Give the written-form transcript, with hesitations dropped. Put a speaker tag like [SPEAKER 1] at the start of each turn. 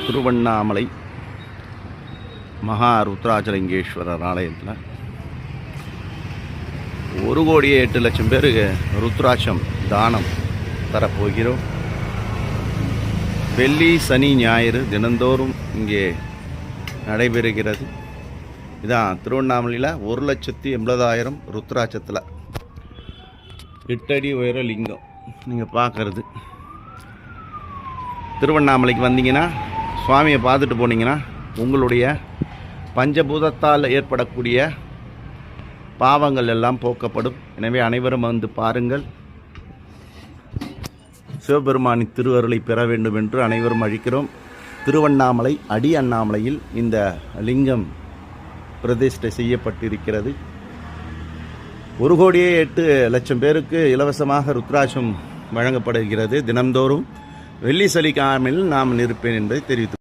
[SPEAKER 1] திருவண்ணாமலை மகா ருத்ராஜலிங்கேஸ்வரர் ஆலயத்தில் 1,08,00,000 பேருக்கு ருத்ராட்சம் தானம் தரப்போகிறோம். வெள்ளி, சனி, ஞாயிறு தினந்தோறும் இங்கே நடைபெறுகிறது. இதான் திருவண்ணாமலையில் 1,80,000 ருத்ராட்சத்தில் 8 அடி உயர லிங்கம் நீங்கள் பார்க்குறது. திருவண்ணாமலைக்கு வந்தீங்கன்னா சுவாமியை பார்த்துட்டு போனீங்கன்னா உங்களுடைய பஞ்சபூதத்தால் ஏற்படக்கூடிய பாவங்கள் எல்லாம் போக்கப்படும். எனவே அனைவரும் வந்து பாருங்கள். சிவபெருமானின் திருவருளை பெற வேண்டும் என்று அனைவரும் அழைக்கிறோம். திருவண்ணாமலை அடி அண்ணாமலையில் இந்த லிங்கம் பிரதிஷ்டை செய்யப்பட்டிருக்கிறது. 1,08,00,000 பேருக்கு இலவசமாக ருத்ராட்சம் வழங்கப்படுகிறது. தினந்தோறும் வெள்ளி சனிக்கிழமையில் நாம் இருப்பேன் என்பதை தெரிவித்து